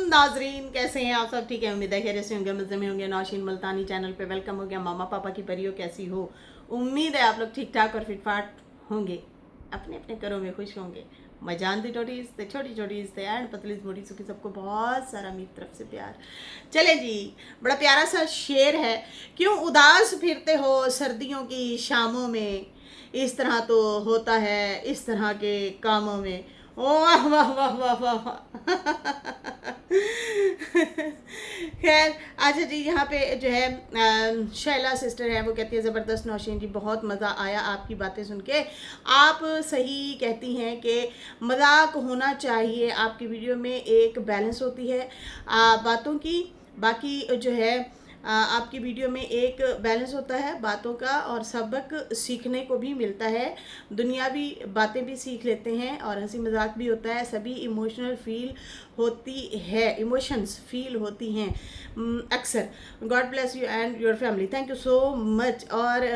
नाजरीन, कैसे हैं आप सब? ठीक है, उम्मीद है खैरियत से होंगे, मज़े में होंगे। नौशीन मुल्तानी चैनल पे वेलकम हो गया। मामा पापा की परियों कैसी हो? उम्मीद है आप लोग ठीक ठाक और फिट फाट होंगे, अपने अपने घरों में खुश होंगे। मैं जानती टोटीज थे, छोटी छोटीज थे एंड पतली मोटी सुखी, सबको बहुत सारा मेरी तरफ से प्यार। चले जी, बड़ा प्यारा सा शेर है। क्यों उदास फिरते हो सर्दियों की शामों में, इस तरह तो होता है इस तरह के कामों में। वाह वाह वाह वाह वाह वाह। खैर, अच्छा जी, यहाँ पे जो है शैला सिस्टर है, वो कहती है ज़बरदस्त नौशीन जी, बहुत मज़ा आया आपकी बातें सुन के। आप सही कहती हैं कि मजाक होना चाहिए, आपकी वीडियो में एक बैलेंस होती है बातों की, बाकी जो है आपकी वीडियो में एक बैलेंस होता है बातों का, और सबक सीखने को भी मिलता है, दुनियावी बातें भी सीख लेते हैं और हंसी मजाक भी होता है। सभी इमोशनल फील होती है, इमोशंस फील होती हैं अक्सर। God bless you and your family, thank you so much. और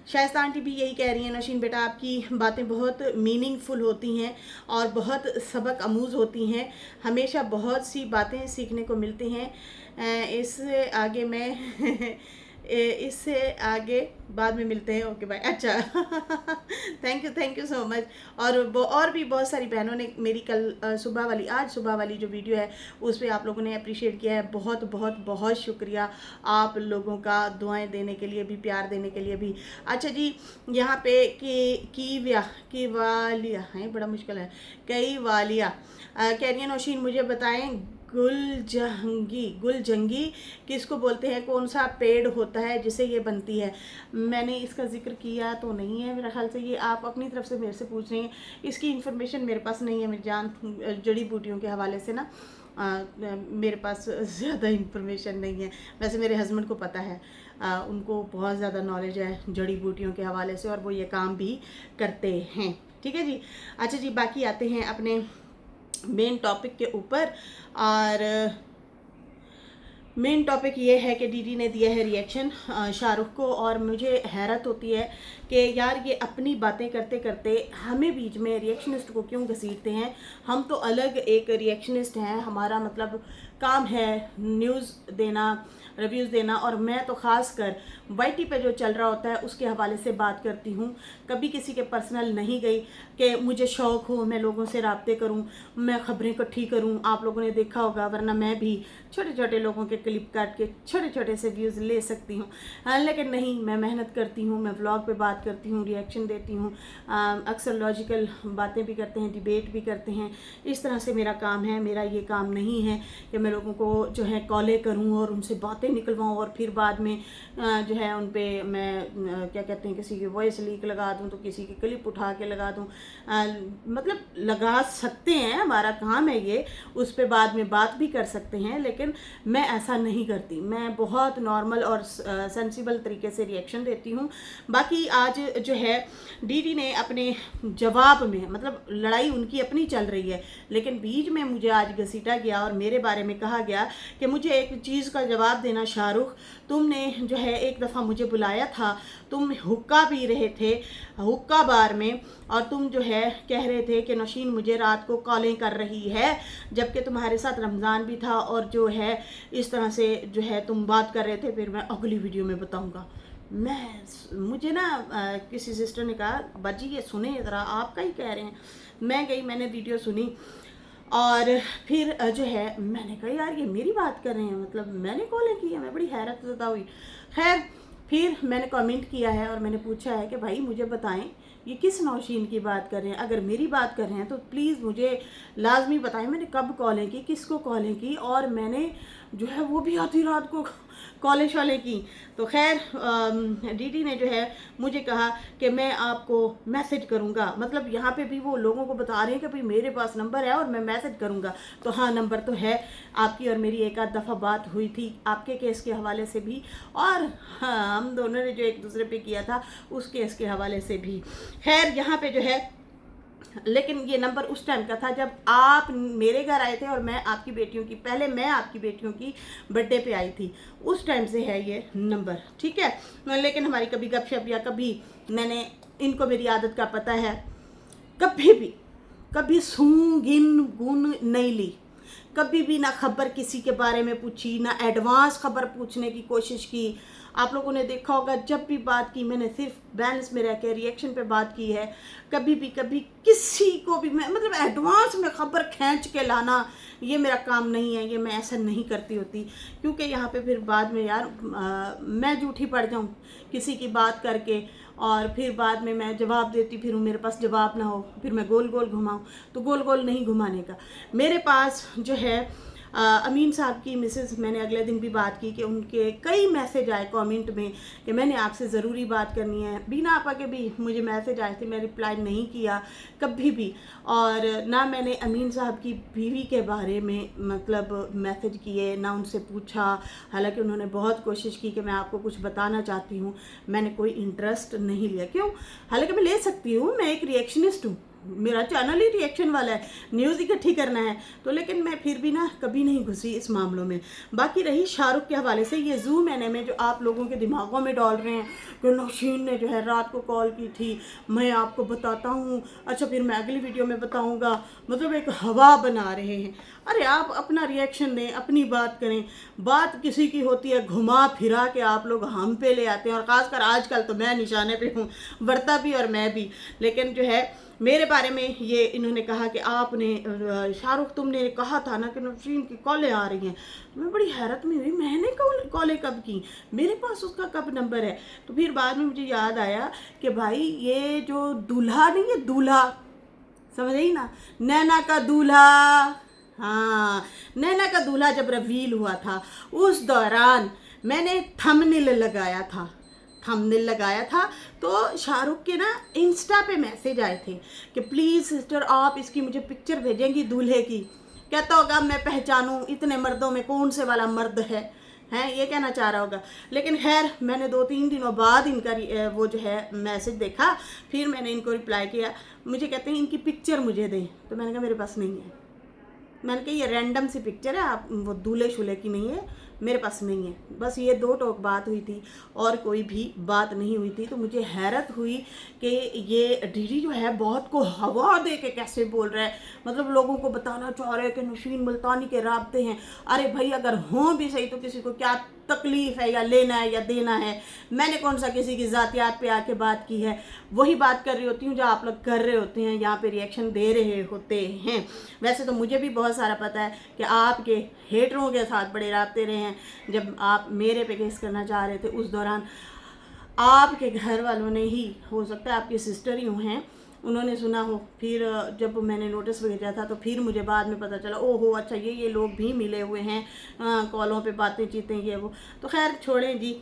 शाइस्ता आंटी भी यही कह रही हैं, नौशीन बेटा आपकी बातें बहुत मीनिंगफुल होती हैं और बहुत सबक आमूज़ होती हैं, हमेशा बहुत सी बातें सीखने को मिलती हैं। इससे आगे मैं इससे आगे बाद में मिलते हैं, ओके बाय। अच्छा थैंक यू सो मच। और भी बहुत सारी बहनों ने मेरी कल सुबह वाली, आज सुबह वाली जो वीडियो है उस पर आप लोगों ने अप्रिशिएट किया है, बहुत बहुत बहुत शुक्रिया आप लोगों का, दुआएं देने के लिए भी, प्यार देने के लिए भी। अच्छा जी, यहाँ पे की वालिया है, बड़ा मुश्किल है, कई वालिया कह रही है, नौशीन मुझे बताएं गुलजंगी किसको बोलते हैं, कौन सा पेड़ होता है जिसे ये बनती है? मैंने इसका जिक्र किया तो नहीं है मेरा ख्याल से, ये आप अपनी तरफ से मेरे से पूछ रही हैं, इसकी इन्फॉर्मेशन मेरे पास नहीं है मेरी जान। जड़ी बूटियों के हवाले से ना मेरे पास ज़्यादा इन्फॉर्मेशन नहीं है। वैसे मेरे हस्बैंड को पता है, उनको बहुत ज़्यादा नॉलेज है जड़ी बूटियों के हवाले से और वो ये काम भी करते हैं। ठीक है जी। अच्छा जी, बाकी आते हैं अपने मेन टॉपिक के ऊपर। और मेन टॉपिक ये है कि दीदी ने दिया है रिएक्शन शाहरुख को, और मुझे हैरत होती है कि यार ये अपनी बातें करते करते हमें बीच में रिएक्शनिस्ट को क्यों घसीटते हैं। हम तो अलग एक रिएक्शनिस्ट हैं, हमारा मतलब काम है न्यूज़ देना, रिव्यूज़ देना, और मैं तो ख़ास कर वाईटी पे जो चल रहा होता है उसके हवाले से बात करती हूँ। कभी किसी के पर्सनल नहीं गई कि मुझे शौक़ हो मैं लोगों से राब्ते करूँ, मैं ख़बरें इकट्ठी करूँ, आप लोगों ने देखा होगा, वरना मैं भी छोटे छोटे लोगों के क्लिप काट के छोटे छोटे से व्यूज़ ले सकती हूँ। लेकिन नहीं, मैं मेहनत करती हूँ, मैं व्लॉग पे बात करती हूँ, रिएक्शन देती हूँ, अक्सर लॉजिकल बातें भी करते हैं, डिबेट भी करते हैं। इस तरह से मेरा काम है। मेरा ये काम नहीं है कि मैं लोगों को जो है कॉलें करूँ और उनसे बातें निकलवाऊँ और फिर बाद में जो है उन पर मैं क्या कहते हैं, किसी की वॉइस लीक लगा दूँ तो किसी की क्लिप उठा के लगा दूँ। मतलब लगा सकते हैं, हमारा काम है ये, उस पर बाद में बात भी कर सकते हैं, लेकिन मैं ऐसा नहीं करती। मैं बहुत नॉर्मल और सेंसिबल तरीके से रिएक्शन देती हूँ। बाकी आज जो है दीदी ने अपने जवाब में, मतलब लड़ाई उनकी अपनी चल रही है, लेकिन बीच में मुझे आज घसीटा गया और मेरे बारे में कहा गया कि मुझे एक चीज़ का जवाब देना। शाहरुख, तुमने जो है एक दफ़ा मुझे बुलाया था, तुम हुक्का पी रहे थे हुक्का बार में, और तुम जो है कह रहे थे कि नौशीन मुझे रात को कॉलें कर रही है, जबकि तुम्हारे साथ रमज़ान भी था, और जो है इस तरह से जो है तुम बात कर रहे थे। फिर मैं अगली वीडियो में बताऊंगा। मुझे ना किसी सिस्टर ने कहा, बाजी ये सुने ज़रा, आप क्या ही कह रहे हैं। मैं गई, मैंने वीडियो सुनी, और फिर जो है मैंने कहा यार ये मेरी बात कर रहे हैं, मतलब मैंने कॉलें की है। मैं बड़ी हैरत ज़दा हुई। खैर, फिर मैंने कमेंट किया है और मैंने पूछा है कि भाई मुझे बताएं ये किस नौशीन की बात कर रहे हैं। अगर मेरी बात कर रहे हैं तो प्लीज़ मुझे लाजमी बताएं मैंने कब कॉलें की, किसको कॉलें की, और मैंने जो है वो भी आधी रात को कॉलेज वाले की। तो खैर दीदी ने जो है मुझे कहा कि मैं आपको मैसेज करूँगा, मतलब यहाँ पे भी वो लोगों को बता रहे हैं कि भाई मेरे पास नंबर है और मैं मैसेज करूँगा। तो हाँ, नंबर तो है। आपकी और मेरी एक आध दफ़ा बात हुई थी आपके केस के हवाले से भी, और हाँ हम दोनों ने जो एक दूसरे पे किया था उस केस के हवाले से भी। खैर यहाँ पे जो है, लेकिन ये नंबर उस टाइम का था जब आप मेरे घर आए थे और मैं आपकी बेटियों की, पहले मैं आपकी बेटियों की बर्थडे पे आई थी, उस टाइम से है ये नंबर। ठीक है, लेकिन हमारी कभी गपशप या कभी, मैंने इनको मेरी आदत का पता है, कभी भी कभी सूं गिन गुन नहीं ली, कभी भी ना खबर किसी के बारे में पूछी, ना एडवांस खबर पूछने की कोशिश की। आप लोगों ने देखा होगा जब भी बात की मैंने सिर्फ बैलेंस में रह के रिएक्शन पे बात की है। कभी किसी को भी मैं मतलब एडवांस में खबर खींच के लाना ये मेरा काम नहीं है, ये मैं ऐसा नहीं करती होती, क्योंकि यहाँ पे फिर बाद में यार मैं झूठी पड़ जाऊँ किसी की बात करके, और फिर बाद में मैं जवाब देती फिर मेरे पास जवाब ना हो, फिर मैं गोल गोल घुमाऊँ। तो गोल गोल नहीं घुमाने का। मेरे पास जो है अमीन साहब की मिसेस, मैंने अगले दिन भी बात की कि उनके कई मैसेज आए कमेंट में कि मैंने आपसे ज़रूरी बात करनी है। बीना आपा के भी मुझे मैसेज आए थे, मैं रिप्लाई नहीं किया कभी भी। और ना मैंने अमीन साहब की बीवी के बारे में मतलब मैसेज किए, ना उनसे पूछा। हालांकि उन्होंने बहुत कोशिश की कि मैं आपको कुछ बताना चाहती हूँ, मैंने कोई इंटरेस्ट नहीं लिया। क्यों? हालांकि मैं ले सकती हूँ, मैं एक रिएक्शनिस्ट हूँ, मेरा चैनल ही रिएक्शन वाला है, न्यूज़ इकट्ठी करना है, तो लेकिन मैं फिर भी ना कभी नहीं घुसी इस मामलों में। बाकी रही शाहरुख के हवाले से ये जूम एनएमए जो आप लोगों के दिमागों में डाल रहे हैं कि नौशीन ने जो है रात को कॉल की थी, मैं आपको बताता हूँ, अच्छा फिर मैं अगली वीडियो में बताऊँगा, मतलब एक हवा बना रहे हैं। अरे आप अपना रिएक्शन दें, अपनी बात करें। बात किसी की होती है घुमा फिरा के आप लोग हम पे ले आते हैं, और ख़ासकर आजकल तो मैं निशाने पे हूँ, वर्ता भी और मैं भी। लेकिन जो है मेरे बारे में ये इन्होंने कहा कि आपने शाहरुख तुमने कहा था ना कि नौशीन की कॉलें आ रही हैं। मैं बड़ी हैरत में हुई, मैंने कॉलें कब की, मेरे पास उसका कब नंबर है। तो फिर बाद में मुझे याद आया कि भाई ये जो दूल्हा नहीं है, दूल्हा समझ आई ना, नैना का दूल्हा, हाँ नैना का दूल्हा जब रिवील हुआ था उस दौरान मैंने थंबनेल लगाया था। तो शाहरुख के ना इंस्टा पे मैसेज आए थे कि प्लीज़ सिस्टर आप इसकी मुझे पिक्चर भेजेंगी दूल्हे की। कहता होगा मैं पहचानूं इतने मर्दों में कौन से वाला मर्द है, ये कहना चाह रहा होगा। लेकिन खैर मैंने 2-3 दिनों बाद इनका वो जो है मैसेज देखा, फिर मैंने इनको रिप्लाई किया। मुझे कहते हैं इनकी पिक्चर मुझे दें, तो मैंने कहा मेरे पास नहीं है। मैंने कहा ये रैंडम सी पिक्चर है, आप वो दूल्हे शूल्हे की नहीं है, मेरे पास नहीं है। बस ये 2 टोक बात हुई थी और कोई भी बात नहीं हुई थी। तो मुझे हैरत हुई कि ये डीडी जो है बहुत को हवा दे के कैसे बोल रहा है, मतलब लोगों को बताना चाह रहे हैं कि नौशीन मुल्तानी के राब्ते हैं। अरे भाई अगर हों भी सही तो किसी को क्या तकलीफ़ है, या लेना है या देना है। मैंने कौन सा किसी की ज़ातियात पे आके बात की है, वही बात कर रही होती हूँ जो आप लोग कर रहे होते हैं, यहाँ पे रिएक्शन दे रहे होते हैं। वैसे तो मुझे भी बहुत सारा पता है कि आपके हेटरों के साथ बड़े राब्ते रहे हैं। जब आप मेरे पे केस करना चाह रहे थे उस दौरान आपके घर वालों ने ही, हो सकता है आपकी सिस्टर ही हैं, उन्होंने सुना हो। फिर जब मैंने नोटिस भेजा था तो फिर मुझे बाद में पता चला ओहो अच्छा ये लोग भी मिले हुए हैं, कॉलों पे बातें चीतें ये वो। तो खैर छोड़ें जी,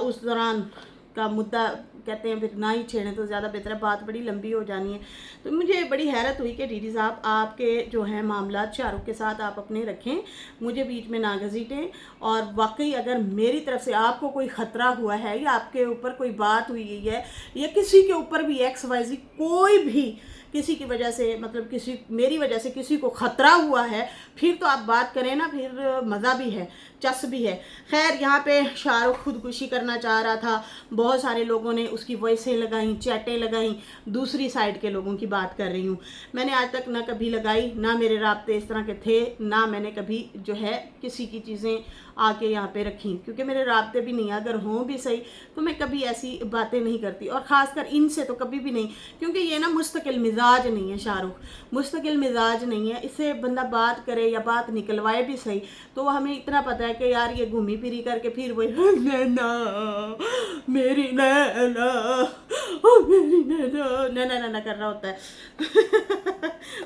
उस दौरान का मुद्दा कहते हैं फिर ना ही छेड़ें तो ज़्यादा बेहतर है, बात बड़ी लंबी हो जानी है। तो मुझे बड़ी हैरत हुई कि डीडी साहब आपके जो है मामला शाहरुख के साथ आप अपने रखें, मुझे बीच में ना घसीटें। और वाकई अगर मेरी तरफ से आपको कोई ख़तरा हुआ है या आपके ऊपर कोई बात हुई है या किसी के ऊपर भी XYZ कोई भी किसी की वजह से मतलब किसी मेरी वजह से किसी को ख़तरा हुआ है, फिर तो आप बात करें ना, फिर मज़ा भी है, चस भी है। खैर यहाँ पे शाहरुख खुदकुशी करना चाह रहा था, बहुत सारे लोगों ने उसकी वॉइसें लगाई, चैटें लगाई। दूसरी साइड के लोगों की बात कर रही हूँ, मैंने आज तक ना कभी लगाई, ना मेरे राब्ते इस तरह के थे, ना मैंने कभी जो है किसी की चीज़ें आके यहाँ पे रखी, क्योंकि मेरे राब्ते भी नहीं, अगर हों भी सही तो मैं कभी ऐसी बातें नहीं करती, और ख़ासकर इनसे तो कभी भी नहीं, क्योंकि ये ना मुस्तकिल मिजाज नहीं है। शाहरुख मुस्तकिल मिजाज नहीं है, इससे बंदा बात करे या बात निकलवाए भी सही तो हमें इतना पता है कि यार ये घूमी फिरी करके फिर वही नैना मेरी नैना मेरी नैना नैना नैना कर रहा होता है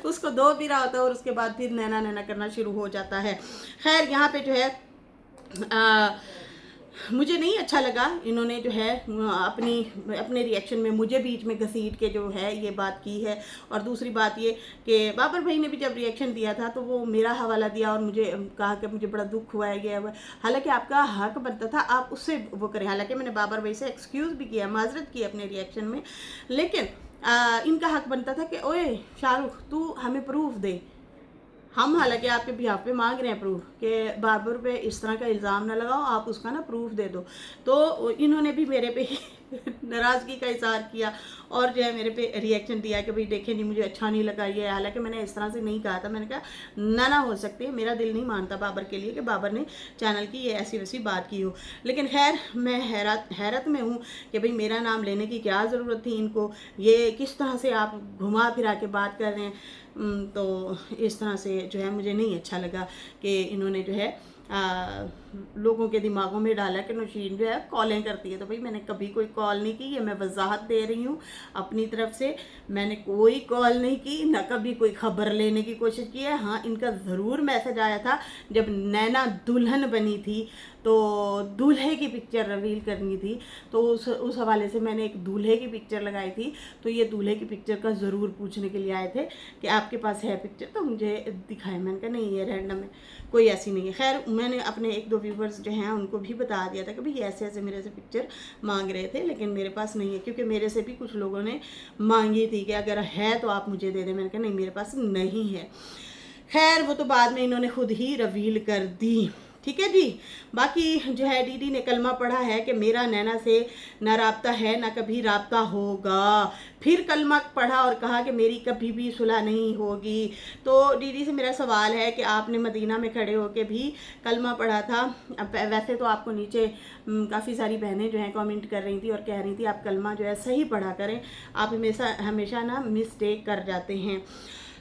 उसको दो भी रहा होता है और उसके बाद फिर नैना नैना करना शुरू हो जाता है। खैर यहाँ पे जो है मुझे नहीं अच्छा लगा, इन्होंने जो है अपने रिएक्शन में मुझे बीच में घसीट के जो है ये बात की है। और दूसरी बात ये कि बाबर भाई ने भी जब रिएक्शन दिया था तो वो मेरा हवाला दिया और मुझे कहा कि मुझे बड़ा दुख हुआ है ये हुआ। हालांकि आपका हक बनता था आप उससे वो करें, हालांकि मैंने बाबर भाई से एक्सक्यूज़ भी किया, माजरत की अपने रिएक्शन में, लेकिन इनका हक बनता था कि ओए शाहरुख तू हमें प्रूफ दे। हम हालांकि आपके बिहाफ पे मांग रहे हैं प्रूफ कि बाबर पे इस तरह का इल्ज़ाम ना लगाओ, आप उसका ना प्रूफ दे दो। तो इन्होंने भी मेरे पे नाराज़गी का इज़हार किया और जो है मेरे पे रिएक्शन दिया कि भाई देखें जी मुझे अच्छा नहीं लगा ये। हालांकि मैंने इस तरह से नहीं कहा था, मैंने कहा ना हो सकती है, मेरा दिल नहीं मानता बाबर के लिए कि बाबर ने चैनल की ये ऐसी वैसी बात की हो। लेकिन खैर मैं हैरत में हूँ कि भाई मेरा नाम लेने की क्या ज़रूरत थी इनको, ये किस तरह से आप घुमा फिरा के बात कर रहे हैं। तो इस तरह से जो है मुझे नहीं अच्छा लगा कि इन्होंने जो है लोगों के दिमागों में डाला कि नौशीन जो है कॉलें करती है। तो भाई मैंने कभी कोई कॉल नहीं की, ये मैं वजाहत दे रही हूँ अपनी तरफ से। मैंने कोई कॉल नहीं की, ना कभी कोई खबर लेने की कोशिश की है। हाँ, इनका ज़रूर मैसेज आया था जब नैना दुल्हन बनी थी तो दूल्हे की पिक्चर रिवील करनी थी, तो उस हवाले से मैंने एक दूल्हे की पिक्चर लगाई थी। तो ये दूल्हे की पिक्चर का ज़रूर पूछने के लिए आए थे कि आपके पास है पिक्चर, तो मुझे दिखाए। मैंने कहा नहीं ये रैंडम है, कोई ऐसी नहीं है। खैर मैंने अपने 1-2 व्यूवर्स जो हैं उनको भी बता दिया था कि भाई ऐसे ऐसे मेरे से पिक्चर मांग रहे थे, लेकिन मेरे पास नहीं है, क्योंकि मेरे से भी कुछ लोगों ने मांगी थी कि अगर है तो आप मुझे दे दें। मैंने कहा नहीं मेरे पास नहीं है। खैर वो तो बाद में इन्होंने खुद ही रिवील कर दी, ठीक है जी। बाकी जो है दीदी ने कलमा पढ़ा है कि मेरा नैना से ना राब्ता है ना कभी राब्ता होगा। फिर कलमा पढ़ा और कहा कि मेरी कभी भी सुलह नहीं होगी। तो दीदी से मेरा सवाल है कि आपने मदीना में खड़े होकर भी कलमा पढ़ा था। अब वैसे तो आपको नीचे काफ़ी सारी बहनें जो हैं कमेंट कर रही थी और कह रही थी आप कलमा जो है सही पढ़ा करें, आप हमेशा ना मिस्टेक कर जाते हैं।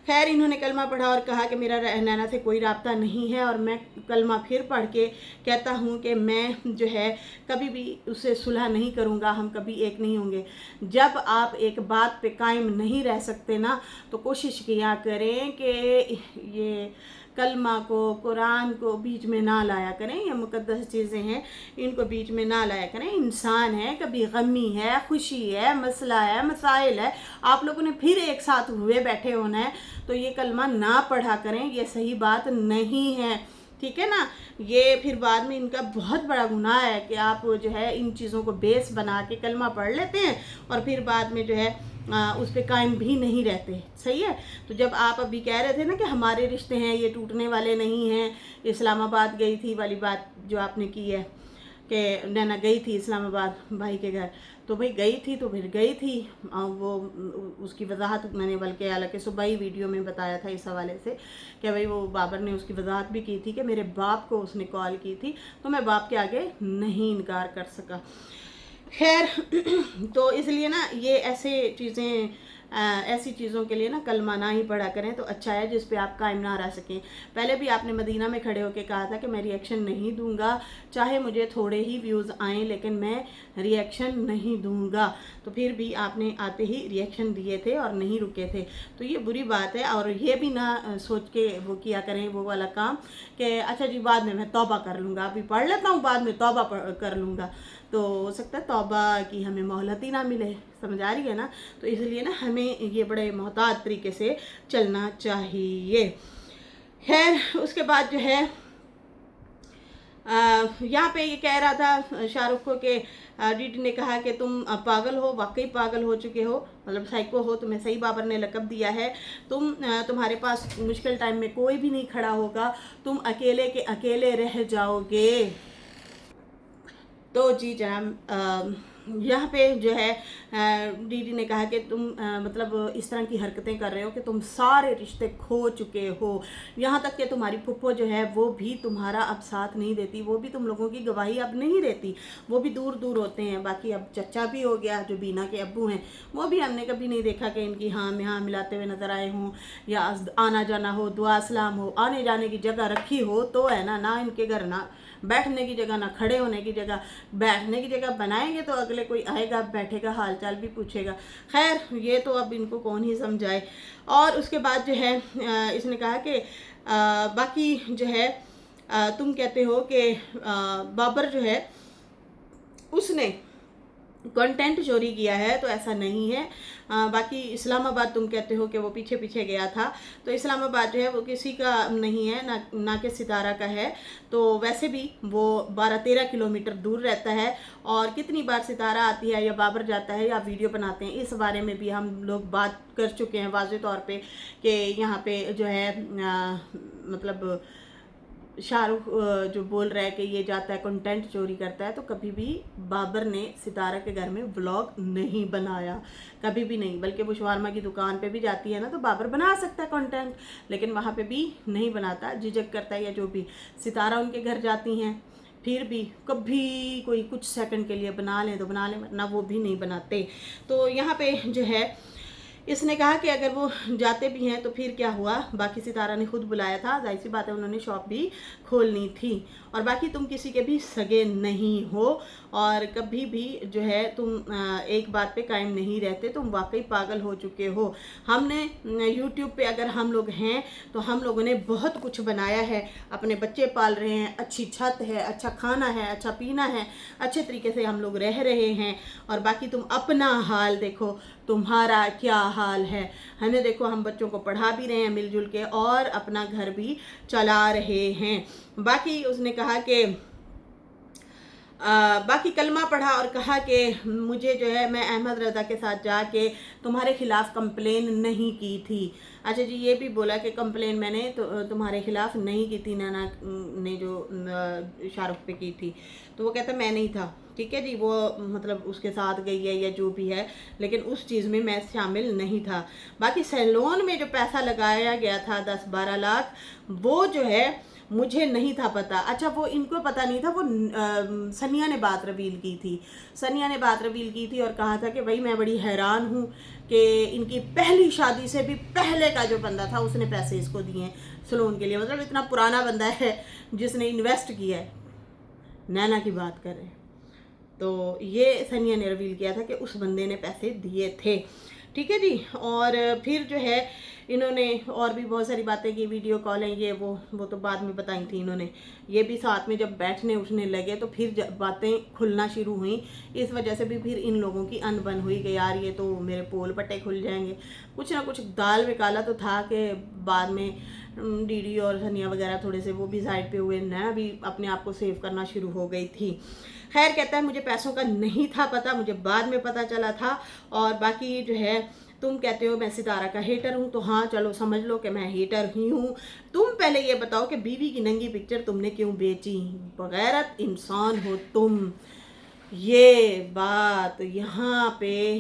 खैर इन्होंने कलमा पढ़ा और कहा कि मेरा नैना से कोई राब्ता नहीं है, और मैं कलमा फिर पढ़ के कहता हूँ कि मैं जो है कभी भी उससे सुलह नहीं करूँगा, हम कभी एक नहीं होंगे। जब आप एक बात पे कायम नहीं रह सकते ना, तो कोशिश किया करें कि ये कलमा को, कुरान को बीच में ना लाया करें। ये मुकद्दस चीज़ें हैं, इनको बीच में ना लाया करें। इंसान है, कभी गमी है, खुशी है, मसला है, मसाइल है, आप लोगों ने फिर एक साथ हुए बैठे होना है, तो ये कलमा ना पढ़ा करें, ये सही बात नहीं है, ठीक है ना। ये फिर बाद में इनका बहुत बड़ा गुनाह है कि आप जो है इन चीज़ों को बेस बना के कलमा पढ़ लेते हैं और फिर बाद में जो है उस पर कायम भी नहीं रहते। सही है। तो जब आप अभी कह रहे थे ना कि हमारे रिश्ते हैं ये टूटने वाले नहीं हैं, इस्लामाबाद गई थी वाली बात जो आपने की है कि नैना गई थी इस्लामाबाद भाई के घर, तो भाई गई थी तो फिर गई थी। वो उसकी वजाहत मैंने बल्कि हालांकि सुबह ही वीडियो में बताया था इस हवाले से कि भाई वो बाबर ने उसकी वजाहत भी की थी कि मेरे बाप को उसने कॉल की थी, तो मैं बाप के आगे नहीं इनकार कर सका। खैर तो इसलिए ना ये ऐसे चीज़ें ऐसी चीज़ों के लिए ना कलमा ना ही पढ़ा करें तो अच्छा है, जिस पे आप कायम ना रह सकें। पहले भी आपने मदीना में खड़े होकर कहा था कि मैं रिएक्शन नहीं दूंगा, चाहे मुझे थोड़े ही व्यूज़ आएँ लेकिन मैं रिएक्शन नहीं दूंगा। तो फिर भी आपने आते ही रिएक्शन दिए थे और नहीं रुके थे, तो ये बुरी बात है। और ये भी ना सोच के वो किया करें वो वाला काम कि अच्छा जी बाद में मैं तौबा कर लूँगा, अभी पढ़ लेता हूँ बाद में तौबा कर लूँगा, तो हो सकता है तौबा की हमें मोहलत ही ना मिले। समझ आ रही है ना। तो इसलिए ना हमें ये बड़े मोहतात तरीके से चलना चाहिए। खैर उसके बाद जो है यहाँ पे ये कह रहा था शाहरुख को कि डीडी ने कहा कि तुम पागल हो, वाकई पागल हो चुके हो, मतलब साइको हो, तुम्हें सही बाबर ने लक़ब दिया है। तुम्हारे पास मुश्किल टाइम में कोई भी नहीं खड़ा होगा, तुम अकेले के अकेले रह जाओगे। तो जी जनाब यहाँ पे जो है दीदी ने कहा कि तुम मतलब इस तरह की हरकतें कर रहे हो कि तुम सारे रिश्ते खो चुके हो। यहाँ तक कि तुम्हारी फुप्पो जो है वो भी तुम्हारा अब साथ नहीं देती, वो भी तुम लोगों की गवाही अब नहीं देती, वो भी दूर दूर होते हैं। बाकी अब चचा भी हो गया जो बीना के अब्बू हैं, वो भी हमने कभी नहीं देखा कि इनकी हाँ में हाँ मिलाते हुए नज़र आए हों, या आना जाना हो, दुआ सलाम हो, आने जाने की जगह रखी हो तो है ना इनके घर ना बैठने की जगह, ना खड़े होने की जगह। बैठने की जगह बनाएंगे तो अगले कोई आएगा, बैठेगा, हालचाल भी पूछेगा। खैर ये तो अब इनको कौन ही समझाए। और उसके बाद जो है इसने कहा कि बाकी जो है तुम कहते हो कि बाबर जो है उसने कंटेंट चोरी किया है, तो ऐसा नहीं है। बाकी इस्लामाबाद तुम कहते हो कि वो पीछे पीछे गया था, तो इस्लामाबाद जो है वो किसी का नहीं है, ना कि सितारा का है। तो वैसे भी वो 12-13 किलोमीटर दूर रहता है, और कितनी बार सितारा आती है या बाबर जाता है या वीडियो बनाते हैं, इस बारे में भी हम लोग बात कर चुके हैं वाज़े तौर पे कि यहाँ पे जो है मतलब शाहरुख जो बोल रहा है कि ये जाता है कंटेंट चोरी करता है, तो कभी भी बाबर ने सितारा के घर में व्लॉग नहीं बनाया, कभी भी नहीं। बल्कि वो शवारमा की दुकान पे भी जाती है ना, तो बाबर बना सकता है कंटेंट, लेकिन वहाँ पे भी नहीं बनाता, झिझक करता है या जो भी। सितारा उनके घर जाती हैं, फिर भी कभी कोई कुछ सेकंड के लिए बना लें तो बना लें, वरना वो भी नहीं बनाते। तो यहाँ पे जो है इसने कहा कि अगर वो जाते भी हैं तो फिर क्या हुआ, बाकी सितारा ने खुद बुलाया था, जाहिर सी बात है उन्होंने शॉप भी खोलनी थी, और बाकी तुम किसी के भी सगे नहीं हो, और कभी भी जो है तुम एक बात पे कायम नहीं रहते, तुम वाकई पागल हो चुके हो। हमने यूट्यूब पे अगर हम लोग हैं तो हम लोगों ने बहुत कुछ बनाया है, अपने बच्चे पाल रहे हैं, अच्छी छत है, अच्छा खाना है, अच्छा पीना है, अच्छे तरीके से हम लोग रह रहे हैं, और बाकी तुम अपना हाल देखो, तुम्हारा क्या हाल है। हमें देखो, हम बच्चों को पढ़ा भी रहे हैं मिलजुल के, और अपना घर भी चला रहे हैं। बाकी उसने कहा कि बाकी कलमा पढ़ा और कहा कि मुझे जो है, मैं अहमद रज़ा के साथ जाके तुम्हारे ख़िलाफ़ कंप्लेन नहीं की थी। अच्छा जी, ये भी बोला कि कंप्लेन मैंने तो तुम्हारे ख़िलाफ़ नहीं की थी, नैना ने जो शाहरुख पे की थी। तो वो कहता मैं नहीं था, ठीक है जी, वो मतलब उसके साथ गई है या जो भी है, लेकिन उस चीज़ में मैं शामिल नहीं था। बाकी सैलून में जो पैसा लगाया गया था 10-12 लाख, वो जो है मुझे नहीं था पता। अच्छा, वो इनको पता नहीं था, वो सनिया ने बात रिवील की थी। सनिया ने बात रिवील की थी और कहा था कि भाई मैं बड़ी हैरान हूँ कि इनकी पहली शादी से भी पहले का जो बंदा था उसने पैसे इसको दिए सैलून के लिए, मतलब इतना पुराना बंदा है जिसने इन्वेस्ट किया है। नैना की बात करें तो ये सनिया ने रिवील किया था कि उस बंदे ने पैसे दिए थे, ठीक है जी। और फिर जो है इन्होंने और भी बहुत सारी बातें की, वीडियो कॉल है ये वो तो बाद में बताई थी इन्होंने। ये भी साथ में जब बैठने उठने लगे तो फिर बातें खुलना शुरू हुई। इस वजह से भी फिर इन लोगों की अनबन हुई कि यार ये तो मेरे पोल पट्टे खुल जाएंगे। कुछ ना कुछ दाल में काला तो था कि बाद में डीडी और सनिया वगैरह थोड़े से वो भी साइड पे हुए, नैना भी अपने आप को सेव करना शुरू हो गई थी। खैर, कहता है मुझे पैसों का नहीं था पता, मुझे बाद में पता चला था। और बाकी जो है तुम कहते हो मैं सितारा का हेटर हूँ, तो हाँ चलो समझ लो कि मैं हेटर ही हूँ। तुम पहले ये बताओ कि बीवी की नंगी पिक्चर तुमने क्यों बेची, बगैरत इंसान हो तुम। ये बात यहाँ पे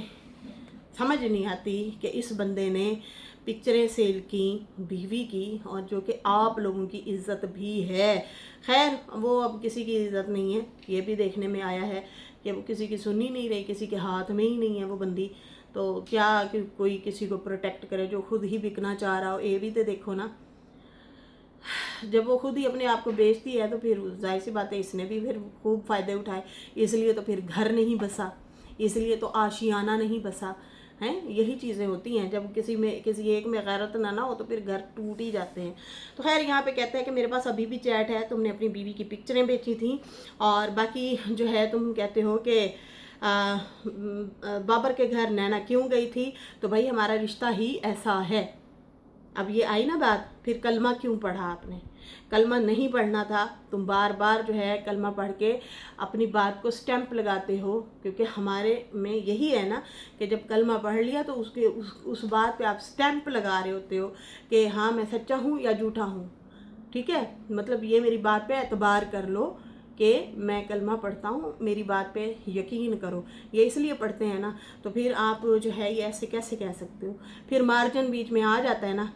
समझ नहीं आती कि इस बंदे ने पिक्चरें सेल की बीवी की, और जो कि आप लोगों की इज्जत भी है। खैर, वो अब किसी की इज्जत नहीं है, ये भी देखने में आया है कि वो किसी की सुन ही नहीं रही, किसी के हाथ में ही नहीं है वो बंदी। तो क्या कि कोई किसी को प्रोटेक्ट करे जो खुद ही बिकना चाह रहा हो। ये भी तो देखो ना, जब वो खुद ही अपने आप को बेचती है तो फिर जाहिर सी बात है इसने भी फिर खूब फ़ायदे उठाए। इसलिए तो फिर घर नहीं बसा, इसलिए तो आशियाना नहीं बसा हैं। यही चीज़ें होती हैं, जब किसी एक में गैरत ना हो तो फिर घर टूट ही जाते हैं। तो खैर, यहाँ पे कहते हैं कि मेरे पास अभी भी चैट है, तुमने अपनी बीवी की पिक्चरें बेची थी, और बाकी जो है तुम कहते हो कि बाबर के घर नैना क्यों गई थी, तो भाई हमारा रिश्ता ही ऐसा है। अब ये आई ना बात, फिर कलमा क्यों पढ़ा आपने? कलमा नहीं पढ़ना था, तुम बार बार जो है कलमा पढ़ के अपनी बात को स्टैंप लगाते हो, क्योंकि हमारे में यही है ना कि जब कलमा पढ़ लिया तो उस बात पे आप स्टैंप लगा रहे होते हो कि हाँ मैं सच्चा हूँ या झूठा हूँ, ठीक है। मतलब ये मेरी बात पे एतबार कर लो कि मैं कलमा पढ़ता हूँ, मेरी बात पे यकीन करो। ये इसलिए पढ़ते हैं ना, तो फिर आप जो है ये ऐसे कैसे कह सकते हो? फिर मार्जिन बीच में आ जाता है ना।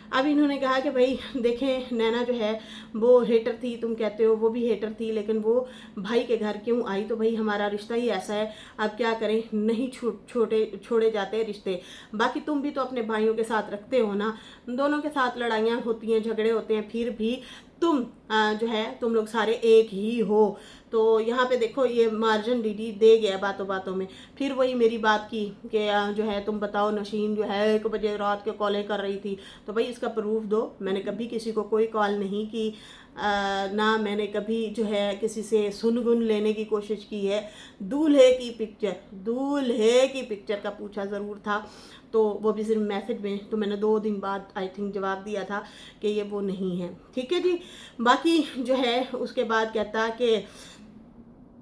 अब इन्होंने कहा कि भाई देखें, नैना जो है वो हेटर थी, तुम कहते हो वो भी हेटर थी, लेकिन वो भाई के घर क्यों आई, तो भाई हमारा रिश्ता ही ऐसा है, अब क्या करें, नहीं छोड़े जाते रिश्ते। बाकी तुम भी तो अपने भाइयों के साथ रखते हो ना, दोनों के साथ लड़ाइयाँ होती हैं, झगड़े होते हैं, फिर भी तुम जो है तुम लोग सारे एक ही हो। तो यहाँ पे देखो, ये मार्जिन डीडी दे गया बातों बातों में। फिर वही मेरी बात की कि जो है तुम बताओ, नशीन जो है 1 बजे रात के कॉलें कर रही थी, तो भाई इसका प्रूफ दो। मैंने कभी किसी को कोई कॉल नहीं की, ना मैंने कभी जो है किसी से सुनगुन लेने की कोशिश की है। दूल्हे की पिक्चर का पूछा ज़रूर था, तो वो भी सिर्फ मैसेज में, तो मैंने 2 दिन बाद आई थिंक जवाब दिया था कि ये वो नहीं है, ठीक है जी। बाकी जो है उसके बाद कहता कि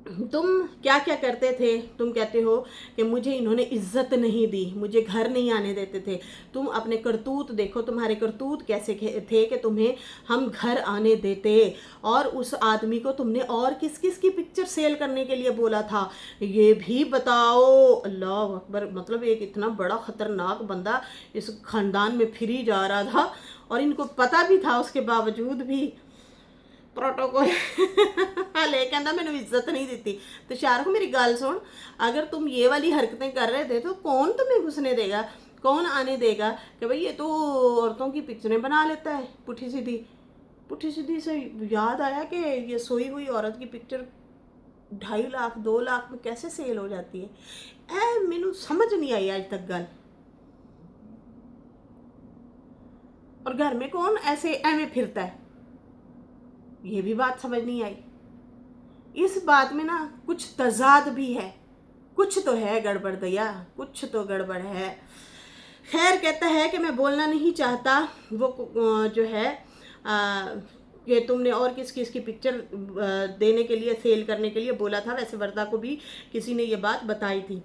तुम क्या क्या करते थे। तुम कहते हो कि मुझे इन्होंने इज्जत नहीं दी, मुझे घर नहीं आने देते थे। तुम अपने करतूत देखो, तुम्हारे करतूत कैसे थे कि तुम्हें हम घर आने देते। और उस आदमी को तुमने और किस किस की पिक्चर सेल करने के लिए बोला था, ये भी बताओ। अल्लाह अकबर, मतलब एक इतना बड़ा ख़तरनाक बंदा इस ख़ानदान में फिरी जा रहा था और इनको पता भी था, उसके बावजूद भी प्रोटोकॉल हाले कहता मैंने इज्जत नहीं दी। तो शाहरुख मेरी गल सुन, अगर तुम ये वाली हरकतें कर रहे थे तो कौन तुम्हें घुसने देगा, कौन आने देगा कि भाई ये तो औरतों की पिक्चरें बना लेता है पुठी सीधी। पुठी सीधी से याद आया कि ये सोई हुई औरत की पिक्चर 2.5 लाख 2 लाख में कैसे सेल हो जाती है। मैनू समझ नहीं आई आज तक गल। और घर में कौन ऐसे एवें फिरता है, ये भी बात समझ नहीं आई। इस बात में ना कुछ तजाद भी है, कुछ तो है गड़बड़ दया, कुछ तो गड़बड़ है। खैर, कहता है कि मैं बोलना नहीं चाहता, वो जो है कि तुमने और किस किस की पिक्चर देने के लिए, सेल करने के लिए बोला था। वैसे वर्दा को भी किसी ने ये बात बताई थी।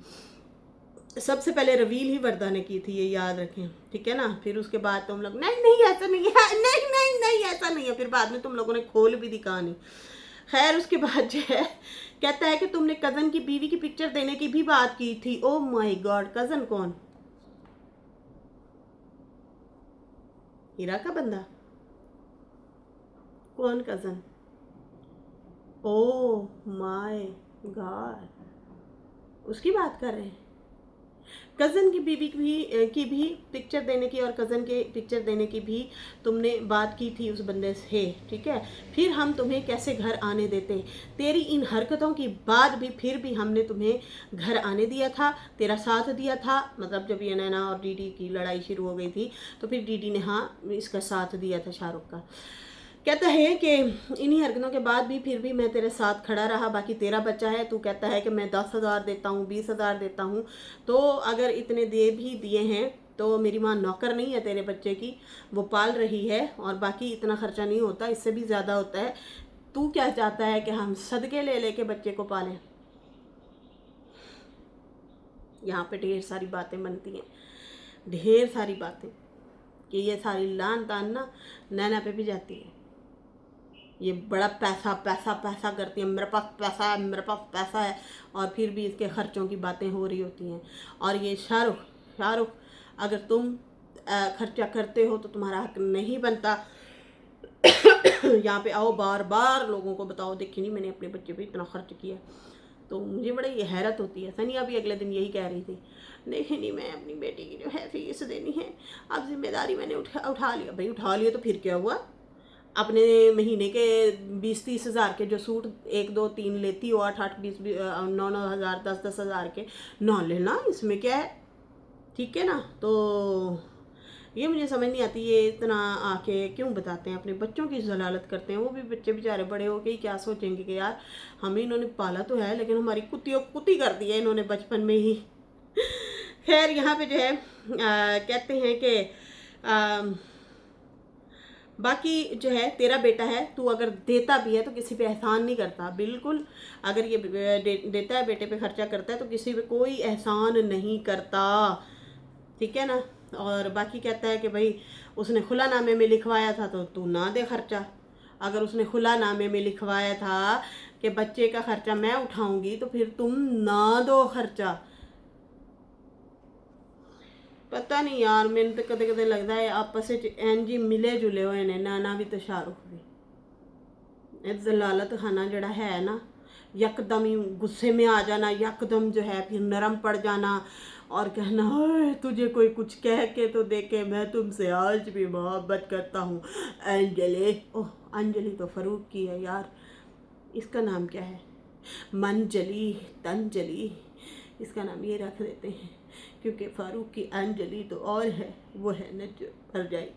सबसे पहले रिवील ही वर्दा ने की थी, ये याद रखें, ठीक है ना। फिर उसके बाद तुम लोग नहीं नहीं ऐसा नहीं है, नहीं नहीं नहीं ऐसा नहीं है, फिर बाद में तुम लोगों ने खोल भी दी कहानी। खैर, उसके बाद जो है कहता है कि तुमने कज़न की बीवी की पिक्चर देने की भी बात की थी। ओ माय गॉड, कज़न कौन? हीरा का बंदा? कौन कज़न? ओ माय गॉड, उसकी बात कर रहे हैं। कज़न की बीवी की भी पिक्चर देने की और कज़न के पिक्चर देने की भी तुमने बात की थी उस बंदे से, ठीक है। फिर हम तुम्हें कैसे घर आने देते? तेरी इन हरकतों की बाद भी फिर भी हमने तुम्हें घर आने दिया था, तेरा साथ दिया था। मतलब जब ये नैना और डीडी की लड़ाई शुरू हो गई थी तो फिर डीडी ने हाँ इसका साथ दिया था शाहरुख का। कहता है कि इन्हीं हरकतों के बाद भी फिर भी मैं तेरे साथ खड़ा रहा, बाकी तेरा बच्चा है। तू कहता है कि मैं 10,000 देता हूँ, 20,000 देता हूँ। तो अगर इतने दे भी दिए हैं तो मेरी माँ नौकर नहीं है तेरे बच्चे की, वो पाल रही है, और बाकी इतना खर्चा नहीं होता, इससे भी ज़्यादा होता है। तू क्या चाहता है कि हम सदके ले लेके बच्चे को पालें? यहाँ पे ढेर सारी बातें बनती हैं, ढेर सारी बातें, कि ये सारी लान तान ना नैना पे भी जाती है। ये बड़ा पैसा पैसा पैसा करती है, मेरे पास पैसा है, मेरे पास पैसा है, और फिर भी इसके खर्चों की बातें हो रही होती हैं। और ये शाहरुख अगर तुम खर्चा करते हो तो तुम्हारा हक नहीं बनता। यहाँ पे आओ, बार बार लोगों को बताओ, देखिए नहीं मैंने अपने बच्चे पे इतना खर्च किया। तो मुझे बड़ी ये हैरत होती है। सनिया भी अगले दिन यही कह रही थी, देखिए नहीं मैं अपनी बेटी की जो है फीस देनी है, अब जिम्मेदारी मैंने उठा लिया। भाई उठा लिया तो फिर क्या हुआ? अपने महीने के 20-30 हज़ार के जो सूट 1 2 3 लेती हो, 8-8 20 9-9 हज़ार 10-10 हज़ार के ना लेना, इसमें क्या है, ठीक है ना। तो ये मुझे समझ नहीं आती, ये इतना आके क्यों बताते हैं, अपने बच्चों की जलालत करते हैं। वो भी बच्चे बेचारे बड़े हो के क्या सोचेंगे कि यार हमें इन्होंने पाला तो है, लेकिन हमारी कुत्ती कर दी है इन्होंने बचपन में ही। खैर, यहाँ पे जो है कहते हैं कि बाकी जो है तेरा बेटा है, तू अगर देता भी है तो किसी पे एहसान नहीं करता, बिल्कुल। अगर ये देता है, बेटे पे खर्चा करता है, तो किसी पे कोई एहसान नहीं करता, ठीक है ना। और बाकी कहता है कि भाई उसने खुलानामे में लिखवाया था तो तू ना दे खर्चा। अगर उसने खुलानामे में लिखवाया था कि बच्चे का खर्चा मैं उठाऊंगी तो फिर तुम ना दो खर्चा। पता नहीं यार, मैंने तो कदे कदे लगता है आपस इंज ही मिले जुले हुए ने, नैना भी तो शाहरुख भी। जलालत खाना जड़ा है ना, यकदम ही गुस्से में आ जाना, यकदम जो है फिर नरम पड़ जाना और कहना तुझे कोई कुछ कह के तो देखे, मैं तुमसे आज भी मोहब्बत करता हूँ अंजलि। ओह, अंजलि तो फरूक की है यार, इसका नाम क्या है? मनजली, तंजलि, इसका नाम ये रख देते हैं, क्योंकि फारूक की अंजलि तो और है, वो है नज भर जाए।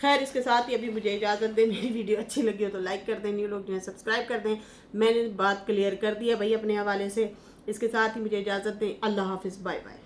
खैर, इसके साथ ही अभी मुझे इजाज़त दें। मेरी वीडियो अच्छी लगी हो तो लाइक कर दें, न्यू लोग जो है सब्सक्राइब कर दें। मैंने बात क्लियर कर दी है भाई अपने हवाले से। इसके साथ ही मुझे इजाज़त दें। अल्लाह हाफिज़, बाय बाय।